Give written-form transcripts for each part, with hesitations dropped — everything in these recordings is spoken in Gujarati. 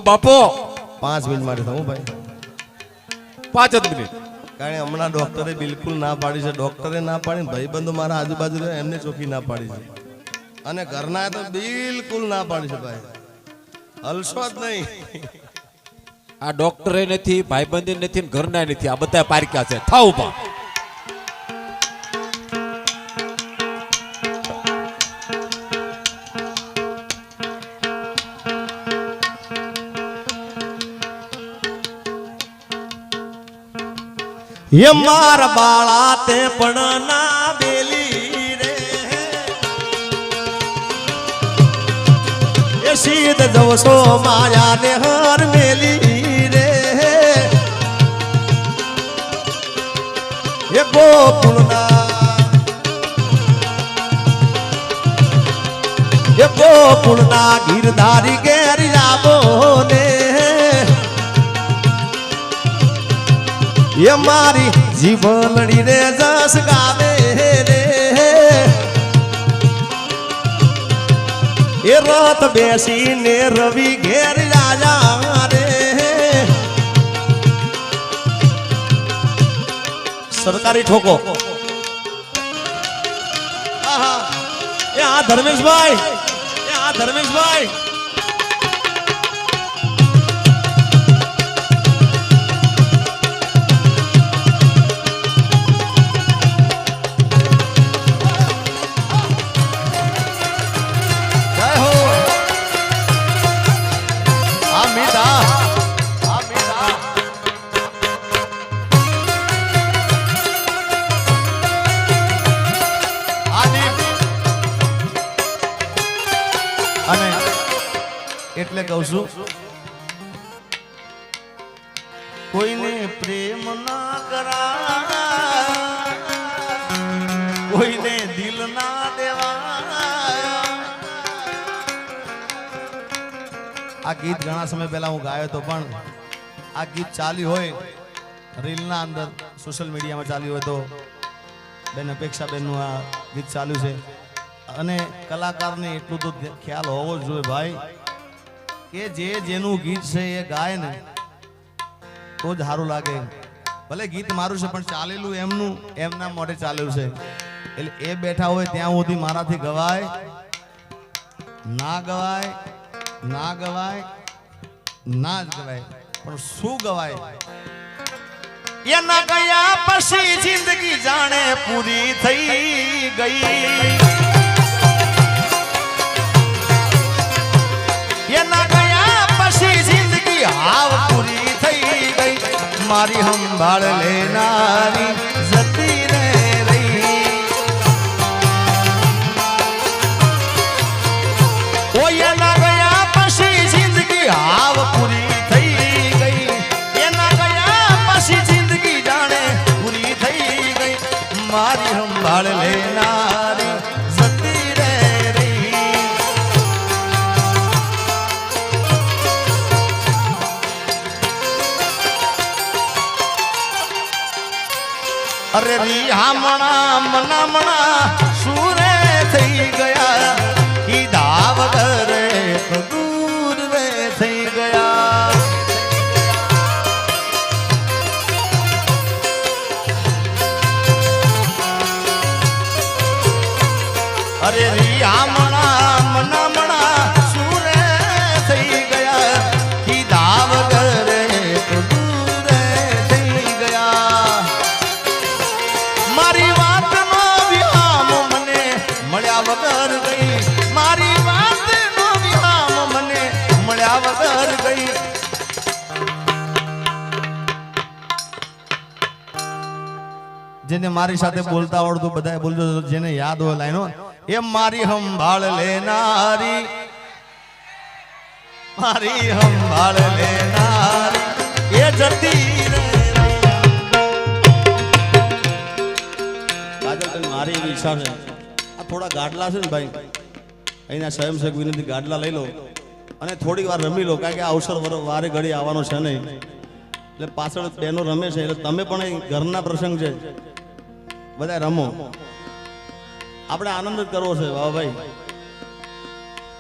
બાપો 5 મિનિટ માટે થવું ભાઈ 5 જ મિનિટ કારણ કે હમણાં ડોક્ટરે બિલકુલ ના પાડી છે ડોક્ટરે ના પાડી ભાઈબંધો મારા આજુબાજુ રહે એમને ચોખ્ખી ના પાડી છે અને ઘરના તો બિલકુલ ના પાડી છે ભાઈ હલશો જ નહીં આ ડોક્ટરે નથી ભાઈબંધી નથી ને ઘરના નથી આ બધા પારક્યા છે થાવ બા ये मार बाला ते पड़ना बेली रे ये शीत जवसो माया ने हर मेली रे ये गोकुलना गिरधारी घेर जाबो ने ये मारी जीवनड़ी रे जस गावे रे ये रात बेसी ने रवि घेर जाया रे सरकारी ठोको यहाँ धर्मेश भाई અને એટલે કહું છું કોઈને પ્રેમ ના કરા કોઈને દિલ ના દેવા આ ગીત ઘણા સમય પહેલા હું ગાયો તો પણ આ ગીત ચાલ્યું હોય રીલના અંદર સોશિયલ મીડિયામાં ચાલ્યું હોય તો બેન અપેક્ષા બેનનું આ ગીત ચાલ્યું છે અને કલાકારને એટલું તો ખ્યાલ હોવો જ જોઈએ ભાઈ કે જે જેનું ગીત છે એ ગાય ને તો જ સારું લાગે ભલે ગીત મારું છે પણ ચાલેલું એમનું એમના મોઢે ચાલેલું છે એટલે એ બેઠા હોય ત્યાં સુધી મારાથી ગવાય ના ગવાય ના ગવાય ના જ ગવાય પણ શું ગવાય એના ગયા પછી જિંદગી જાણે પૂરી થઈ ગઈ એના ગયા પછી જિંદગી હાવ પૂરી થઈ ગઈ મારી સંભાળ લેનારી જતી રે રહી ઓ એના ગયા પછી જિંદગી હાવ પૂરી થઈ ગઈ એના ગયા પછી જિંદગી જાણે પૂરી થઈ ગઈ મારી સંભાળ લેનારી જતી રે अरे रिहामणा मनामणा सूरे થઈ ગયા કીધા વગર દૂર રે થઈ ગયા અરે રિહામણા મનામણા સૂરે થઈ ગયા કીધા વગર દૂર થઈ ગયા મારી વાતનો વિહામ મને મળ્યા વગર ગઈ મારી વાતનો વિહામ મને મળ્યા વગર ગઈ જેને મારી સાથે બોલતા આવડતું બધાએ બોલજો જેને યાદ હોય લાઈનો એ મારી સંભાળ લેનારી એ જતી રે મારી એવી ઈચ્છા છે આ થોડા ગાડલા છે ને ભાઈ અહીંના સ્વયંસેવક વિનંતી ગાડલા લઈ લો અને થોડીક વાર રમી લો કારણ કે આ અવસર વારે ઘડી આવવાનો છે નહીં એટલે પાછળ બહેનો રમે છે એટલે તમે પણ ઘરના પ્રસંગ છે બધા રમો આપણે આનંદ જ કરવો છે બાબાભાઈ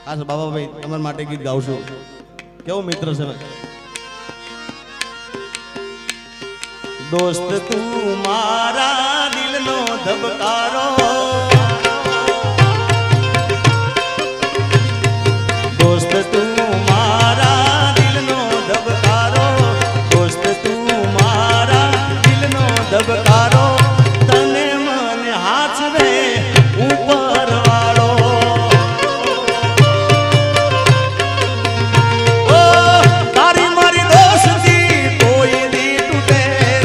હા બાબાભાઈ તમારા માટે ગીત ગાઉં છું કેવો મિત્ર છે દોસ્ત તું મારા દિલનો ધબકારો દોસ્ત તું મારા દિલનો ધબકારો દોસ્ત તું મારા દિલનો ધબકારો તને મને હાચવે ઉપર વાળો ઓ તારી મારી દોસ્તી કોઈ દી તૂટે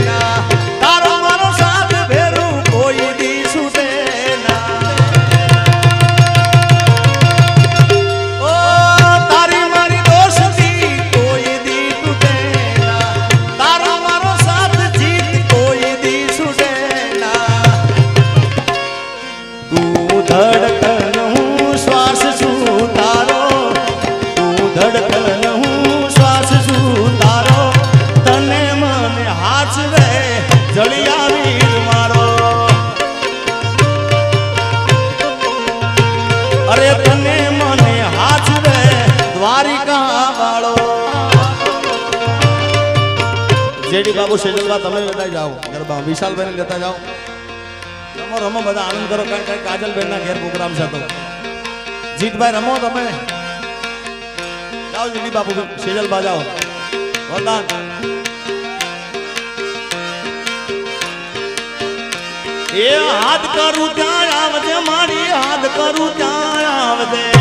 ના તારો મારો સાથ ભેરું કોઈ દી છૂટે ના ઓ તારી મારી દોસ્તી કોઈ દી તૂટે ના તારો મારો સાથ જીત કોઈ દી છૂટે ના તું ધડકન હું શ્વાસ છું તારો તું ધડકન હું શ્વાસ છું તારો તને મને હાચવે જળિયા વીર મારો અરે તને મને હાચવે દ્વારિકા વાળો જેડી બાબુ સેજલબા તમે લેતા જાઓ ગરબા વિશાલભાઈ લેતા જાઓ રમો રમો બધા આનંદ કરો કારણ કે કાજલબેન ના ઘેર પ્રોગ્રામ છે તો જીતભાઈ રમો તમે જાઓ જેડી બાબુ સેજલબા જાઓ વરદાન એ હાથ કરું ત્યાં આવજે મારી હાથ કરું ત્યાં આવજે